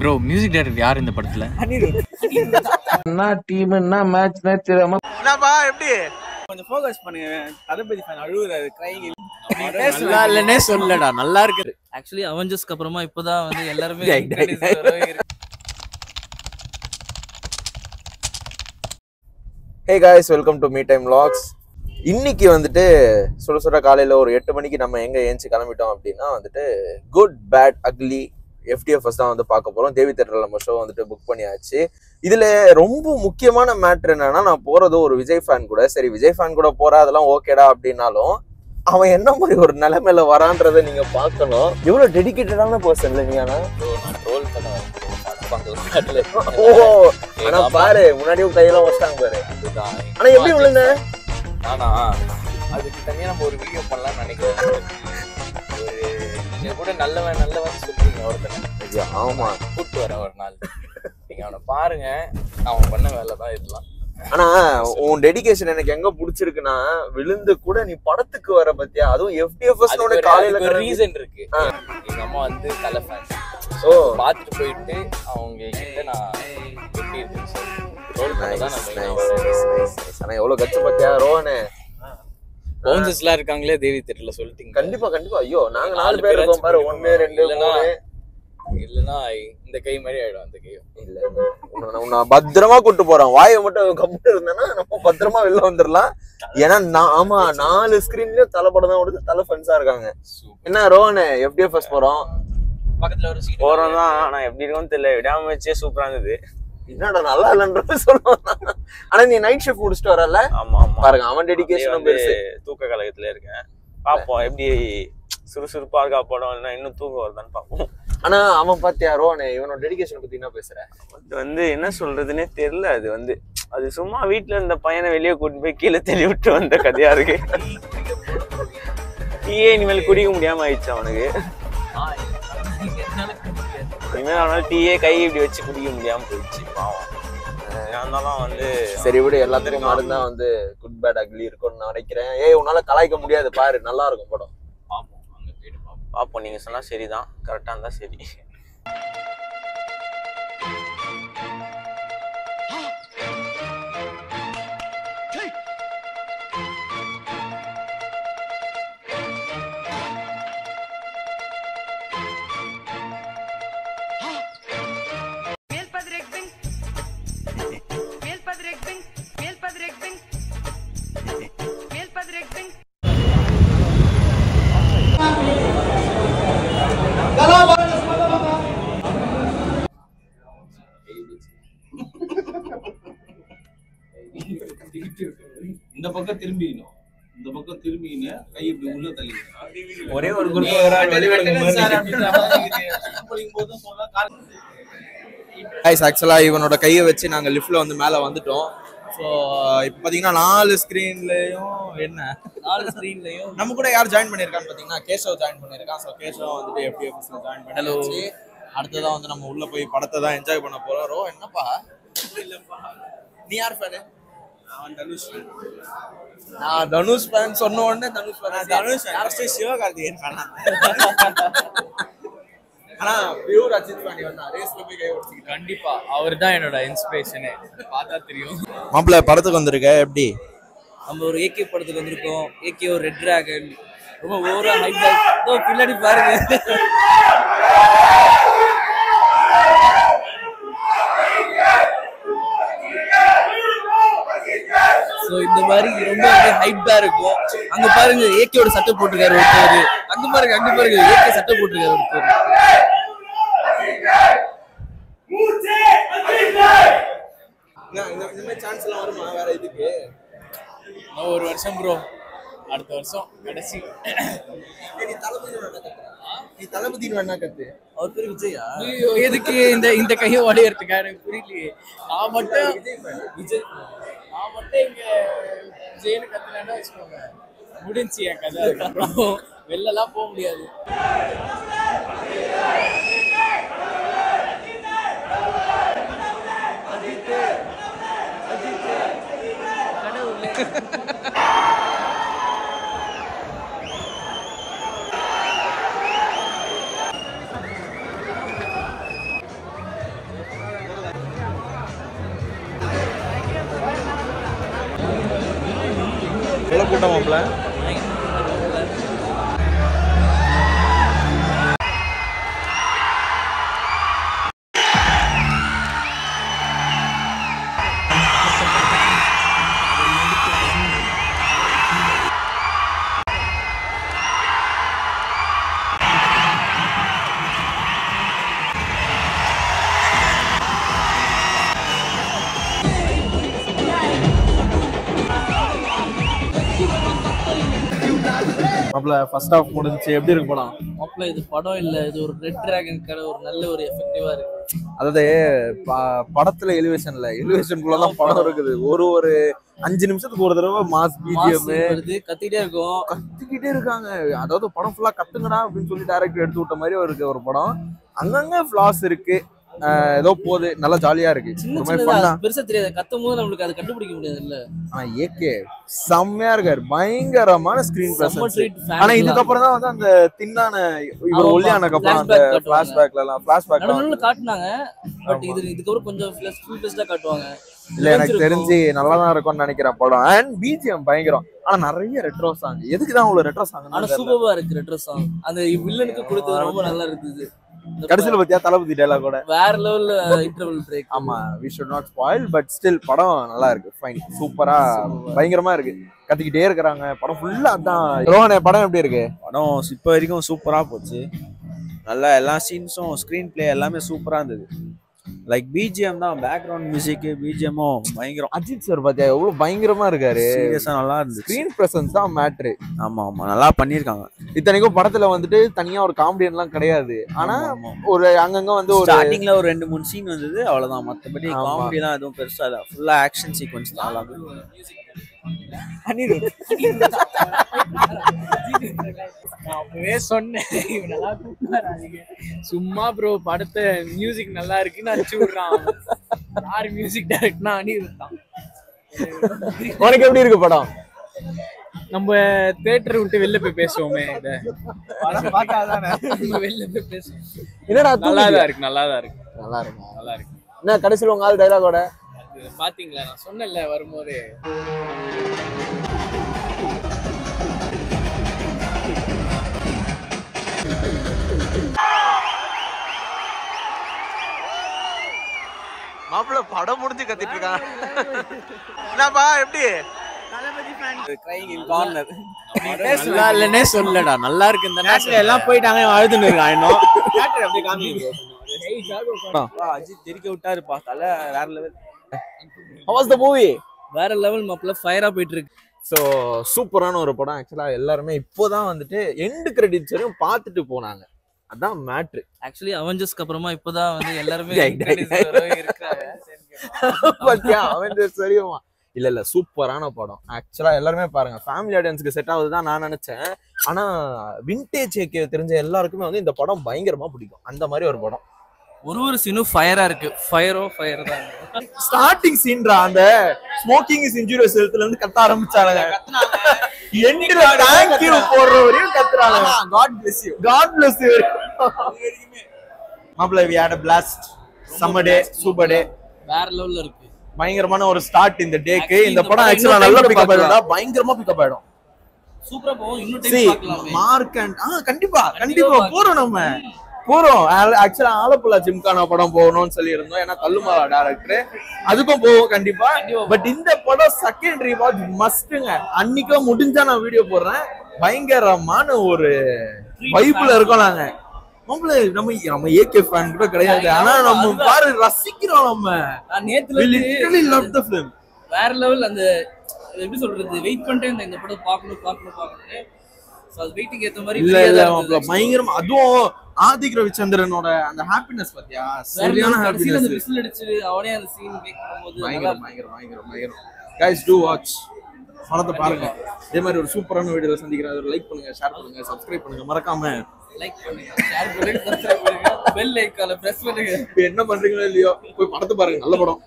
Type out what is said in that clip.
Bro music director யார் இந்த படத்துல? என்ன டீம் என்ன மேட்ச்னே தெரியாம என்னப்பா எப்படி கொஞ்சம் ஃபோக்கஸ் பண்ணுங்க. தளபதி ஃபேன் அழுகுறாரு கிரைங். நல்லா இல்லனே சொல்லடா, நல்லா இருக்கு. ஆக்சுவலி அவெஞ்சர்ஸ்க்கு அப்புறமா இப்போதான் வந்து எல்லாரும் hey guys, welcome to me time vlogs. இன்னைக்கு வந்துட்டு சுட சுட காலையில் ஒரு 8 மணிக்கு நம்ம எங்கே ஏஞ்சி கிளம்பிட்டோம் அப்படின்னா வந்துட்டு குட் பேட் அக்லி FTFS தான் வந்து பார்க்க போகிறோம். தேவி தேட்டரில் நம்ம ஷோ வந்துட்டு புக் பண்ணியாச்சு. இதில் ரொம்ப முக்கியமான மேட்ரு என்னன்னா, நான் போகிறது ஒரு விஜய் ஃபேன் கூட. சரி, விஜய் ஃபேன் கூட போகிறா அதெல்லாம் ஓகேடா அப்படின்னாலும் அவன் என்ன மாதிரி ஒரு நிலைமையில வரான்றதை நீங்க பார்க்கணும். எவ்வளவு டெடிகேட்டடான பர்சன் இல்லை நீங்க. ஆனா பாரு, முன்னாடியும் கையெல்லாம் வச்சிட்டாங்க பாரு. ஆனா எப்படி விழுந்த ஆனா அதுக்கு தனியா நம்ம ஒரு வீடியோ பண்ணலாம்னு நினைக்கிறேன். நீங்க கூட நல்லவன் சொல்றீங்க ஒருத்தனை. ஆமா, கூப்பிட்டு வரேன் ஒரு நாள். நீங்க அவனை பாருங்க, அவன் பண்ண வேலை தான் இதெல்லாம். ஆனா உன் டெடிகேஷன் எனக்கு எங்க பிடிச்சிருக்குன்னா, விழுந்து கூட நீ படத்துக்கு வர பத்தியா, அதுவும் FTFS காலையில ஒரு ரீசன் இருக்கு. எங்க அம்மா வந்து தலை ஃபேன். சோ பாத்துட்டு போயிட்டு அவங்க கிட்ட நான் எப்படி இருக்கு ஆனா எவ்வளவு கட்சி பத்தியா ரோஹனே. பவுன்சர்ஸ்லாம் இருக்காங்களே தேவி தேட்டர்ல சொல்லிட்டீங்க. கண்டிப்பா ஐயோ, நாங்க 4 பேர் இருக்கோம் பாரு. 1 2 3 இல்லன்னா இந்த கை மாதிரி ஆயிடும். அந்த கையும் இல்ல, உன்னை பத்திரமா கூட்டு போறோம். வாயை மட்டும் கம்மிட்டு இருந்தேன்னா நம்ம பத்திரமா வெளில வந்துடலாம். ஏன்னா ஆமா, 4 ஸ்கிரீன்லயும் தலை படம் தான் ஓடுது. தலை ஃபன்ஸா இருக்காங்க. என்ன ரோஹனே, FTFS போறோம். பக்கத்துல ஒரு சீட் போறோம் தான். ஆனா எப்படி இருக்கும்னு தெரியல. விடாம வச்சே சூப்பரா இருந்தது. என்னடா நல்லா இல்லைன்றது சொல்லுவான். ஆனா நீ நைட் ஷிஃப்ட் முடிச்சுட்டு வரல. ஆமா பாருங்க, அவன் டெடிகேஷனும் பெருசு. தூக்க கலகத்துல இருக்கேன். பாப்போம் எப்படி சுறுசுறுப்பா இருக்கா படம், இல்லைன்னா இன்னும் தூக்கம் வருதான்னு பாப்போம். ஆனா அவன் பாத்தியா ரோஹனே, இவனோட டெடிகேஷன் பத்தி என்ன பேசுற? அது வந்து என்ன சொல்றதுன்னே தெரியல. அது வந்து அது சும்மா வீட்டுல இருந்த பையனை வெளியே கூட்டிட்டு போய் கீழே தள்ளி விட்டு வந்த கதையா இருக்கு. டீயே இனிமேல் குடிக்க முடியாம ஆயிடுச்சு அவனுக்கு. இனிமேல் அவனால டீயே கை இப்படி வச்சு குடிக்க முடியாம போயிடுச்சு. பாவம். அதனால வந்து சரி விடு, எல்லாத்துக்கும் மருந்தா வந்து குட் பேட் அக்லி இருக்கும்னு நான் நினைக்கிறேன். உன்னால கலாய்க்க முடியாது பாரு, நல்லா இருக்கும் படம். பாப்போம். நீங்க சொன்னா சரிதான், கரெக்டா இருந்தா சரி. இந்த பக்கம் திரும்பிக்கணும். இந்த பக்கம் திரும்பிக்கின்னு கை இப்படி உள்ள தள்ளிக்கணும். ஒரே ஒரு ஆக்சுவலா இவனோட கையை வச்சு நாங்க லிஃப்ட்ல வந்து மேல வந்துட்டோம். ஸோ இப்போ பாத்தீங்கன்னா 4 ஸ்கிரீன்லயும் நம்ம கூட யார் ஜாயின் பண்ணிருக்கான்னு பாத்தீங்கன்னா கேசவ் ஜாயின் பண்ணிருக்கான். ஸோ கேசவ் வந்துட்டு FTFSல ஜாயின் பண்ணி அடுத்ததான் வந்து நம்ம உள்ள போய் படத்தை தான் என்ஜாய் பண்ண போறோம். என்னப்பா நீ யார் ஃபேனு? நான் தனுஷ் ஃபேன் சொன்ன உடனே தனுஷ் சிவகார்த்திகேயன் ஃபேன். ஆனா பியூர் அஜித் ஃபேன். இவன் ரேஸ்ல போய் கை ஓடிச்சிட்டு கண்டிப்பா அவர் தான் என்னோட இன்ஸ்பிரேஷனே. பார்த்தா தெரியும். மாப்பிள்ள படத்துக்கு வந்திருக்க எப்படி? நம்ம ஒரு AK படத்துக்கு வந்திருக்கோம். AK ஒரு ரெட் டிராகன் ரொம்ப ஓவரா ஹைட் பின்னாடி பாருங்க. சோ இந்த மாதிரி ரொம்ப ஹைட்டா இருக்கும். அங்க பாருங்க AK சட்டை போட்டிருக்காரு ஒருத்தர். அங்க பாருங்க AK சட்டை போட்டிருக்காரு ஒருத்தர். இந்த மாதிரி சான்ஸ் எல்லாம் வருமா வேற இதுக்கு? ஒரு வருஷம் ப்ரோ, அடுத்த வருஷம் கடைசி. நீ தளபதி வேணா கத்து. அவர் பேர் விஜயா? எதுக்கு இந்த கையை உடையறதுக்கா? எனக்கு புரியலையே. நான் மட்டும் இங்க விஜயன்னு கத்துனா வச்சுக்கோங்க, முடிஞ்சு என் கதை. அதுக்கப்புறம் வெளிலலாம் போக முடியாது. கூட்டமாப்ல. மாப்ள ஃபர்ஸ்ட் ஹாஃப் முடிஞ்சிச்சு, எப்படி இருக்கு படம்? மாப்பிள்ள இது படம் இல்ல, இது ஒரு ரெட் டிராகன் கடை, ஒரு நல்ல ஒரு எஃபெக்டிவா இருக்கு. அதாவது படத்துல எலிவேஷனுக்குள்ளதான் படம் இருக்குது. ஒரு 5 நிமிஷத்துக்கு ஒரு தடவை மாஸ் பிஜிஎம் வருது, கத்திட்டே இருக்கும், கத்திக்கிட்டே இருக்காங்க. அதாவது படம் ஃபுல்லா கத்துங்கடா அப்படின்னு சொல்லி டைரக்டர் எடுத்து விட்ட மாதிரி இருக்கு ஒரு படம். அங்கங்க ஃபிளாஸ் இருக்கு, ஏதோ போகுது, நல்லா ஜாலியா இருக்கு. பெருசா தெரியாது, கத்தும் போது நம்மளுக்கு அது கண்டுபிடிக்க முடியாது இல்ல. ஆனா ஏகே செம்மையா இருக்காரு, பயங்கரமான ஸ்கிரீன் பிரசன்ஸ். ஆனா இதுக்கப்புறம் தான் வந்து அந்த தின்னான இவர் ஒல்லியானக்கு அப்புறம் அந்த பிளாஷ்பேக்ல காட்டுனாங்க. பட் இதுக்கப்புறம் கொஞ்சம் ஃபுல் டெஸ்டா காட்டுவாங்க. இல்ல எனக்கு தெரிஞ்சு நல்லா தான் இருக்கும்னு நினைக்கிறேன் படம். அண்ட் பிஜிஎம் பயங்கரம். ஆனா நிறைய ரெட்ரோ சாங், எதுக்குதான் அவ்வளவு ரெட்ரோ சாங்? ஆனா சூப்பரா இருக்கு ரெட்ரோ சாங். அந்த வில்லனுக்கு கொடுத்தது ரொம்ப நல்லா இருக்குது. கடைசியில பத்தியா தளபதி டயலாக் கூட வேற லெவல்ல இன்டர்வல் பிரேக். ஆமா, we should not spoil, but still படம் நல்லா இருக்கு, ஃபைன், சூப்பரா பயங்கரமா இருக்கு. கத்திக்கிட்டே இருக்கிறாங்க படம் ஃபுல்லா. அதான் ரோஹனே, படம் எப்படி இருக்கு? படம் இப்போ வரைக்கும் சூப்பரா போச்சு. நல்லா எல்லா சீன்ஸும் ஸ்கிரீன் பிளே எல்லாமே சூப்பரா இருந்தது. லைக் பிஜிஎம் தான், பேக்ரவுண்ட் மியூசிக் பிஜிஎம்மும் பயங்கரம். அஜித் சார் பாத்தியா எவ்வளவு பயங்கரமா இருக்காரு, சீரியஸா நல்லா இருந்துச்சு. ஸ்கிரீன் பிரசன்ஸ் தான் மேட்ரு. ஆமா ஆமா, நல்லா பண்ணிருக்காங்க. இத்தனைக்கும் படத்துல வந்துட்டு தனியா ஒரு காமெடியன் எல்லாம் கிடையாது. ஆனா ஒரு அங்கங்க வந்து ஒரு ஸ்டார்டிங்ல ஒரு 2-3 சீன் வந்தது, அவ்வளவுதான். மத்தபடி காமெடி எல்லாம் எதுவும் பெருசா இல்ல, ஃபுல்லா ஆக்ஷன் சீக்வன்ஸ் தான். அப்பவே சொன்னேன் நல்லா கூப்பிடாதீங்க சும்மா ப்ரோ. படத்தை மியூசிக் நல்லா இருக்குன்னு அடிச்சு விடுறான். யாரு மியூசிக் டைரக்டர்னா அனிருத் தான். உனக்கு எப்படி இருக்கு படம்? நம்ம தியேட்டர் விட்டு வெளில போய் பேசுவோமே, இத வெளில போய் பேசுவோம். என்னடா நல்லாதான் இருக்கு, நல்லாதான் இருக்கு, நல்லா இருக்கு, நல்லா இருக்கு. என்ன கடைசியில உங்க ஆள் டைலாகோட பாத்தீங்களா? நான் சொன்னேன்ல வரும்போது. மாப்பிள்ள படம் முடிஞ்சு கத்திட்டு இருக்கான். என்னப்பா எப்படி? இல்லன்னே சொல்லடா, நல்லா இருக்கு. இந்த நேரத்துல எல்லாம் போயிட்டாங்க, அழுதுன்னு இருக்கான். இன்னும் அப்படியே காமிங்க. அஜித் தெரிக்க விட்டாருப்பா, தலை வேற level. How was the movie? வேற லெவல் மாப்பிள்ள, ஃபயரா போயிட்டு இருக்கு. ஸோ சூப்பரான ஒரு படம். ஆக்சுவலா எல்லாருமே இப்போதான் வந்துட்டு எண்டு கிரெடிட்ஸ் வரையும் பார்த்துட்டு போனாங்க. அதான் மேட்ரு. ஆக்சுவலி அவெஞ்சர்ஸ்க்கு அப்புறமா இப்போதான் வந்து எல்லாருமே அவெஞ்சர்ஸ் வரையும் இல்ல சூப்பரான படம். ஆக்சுவலா எல்லாருமே பாருங்க, ஃபேமிலி ஆடியன்ஸ்க்கு செட் ஆகுதுதான் நான் நினைச்சேன். ஆனா விண்டேஜ் ஏகே தெரிஞ்ச எல்லாருக்குமே வந்து இந்த படம் பயங்கரமா பிடிக்கும். அந்த மாதிரி ஒரு படம். ஒரு சீனும் ஃபயரா இருக்கு. ஃபயர் தான். ஸ்டார்டிங் சீன்ரா, அந்த ஸ்மோக்கிங் இஸ் இன்ஜூரியஸ் இடத்துல இருந்து கத்த ஆரம்பிச்சாங்க. எண்டில தேங்க் யூ போடுற வரையும் கத்துறாங்க. God bless you, God bless you. மாப்ள we had a blast. summer day, super day. வேற லெவல்ல இருக்கு. பயங்கரமான ஒரு ஸ்டார்ட் இந்த டேக்கு. இந்த படம் ஆக்சுவலா நல்லா பிக்கப் ஆயிடும்டா, பயங்கரமா பிக்கப் ஆயிடும். சூப்பரா போகும். இன்னும் டைம் பார்க்கலாமே. மார்க் அண்ட் கண்டிப்பா போறோம். நம்ம போறோம். ஆக்சுவலா ஆலப்புழா ஜிம்கானா படம் போகணும்னு சொல்லி இருந்தோம், ஏன்னா கல்லுமாலா டைரக்டர். அதுக்கும் போவோம் கண்டிப்பா. பட் இந்த படம் செகண்டரி வாட்ச் மஸ்ட்ங்க. அன்னைக்கு முடிஞ்சா நான் வீடியோ போடுறேன். பயங்கரமான ஒரு வைப்ல இருக்கோம் நாங்க. நம்ம ஏகே ஃபேன் கூட கிடையாது, ஆனா நம்ம பாரு ரசிக்கிறோம். நம்ம நேத்துல love the film. வேற லெவல். அந்த எப்படி சொல்றது, வெயிட் பண்ணிட்டே இந்த படம் பார்க்கணும். சோ அது வெயிட்டிங் ஏத்த மாதிரி இல்ல பயங்கரமா. அதுவும் ஆதிக் ரவிச்சந்திரனோட அந்த ஹாப்பினஸ் பாத்தியா, சரியான ஹாப்பினஸ். அந்த விசில் அடிச்சு அவனே அந்த சீன் கேக்கும்போது பயங்கரம். guys do watch, படத்தை பாருங்க. இதே மாதிரி ஒரு சூப்பரான வீடியோல சந்திக்கிறேன். ஒரு லைக் பண்ணுங்க, ஷேர் பண்ணுங்க, சப்ஸ்கிரைப் பண்ணுங்க, மறக்காம லைக் பண்ணுங்க, ஷேர் பண்ணுங்க, சப்ஸ்கிரைப் பண்ணுங்க, பெல் ஐகானை பிரஸ் பண்ணுங்க. என்ன பண்றீங்களோ இல்லையோ போய் படத்தை பாருங்க, நல்ல படம்.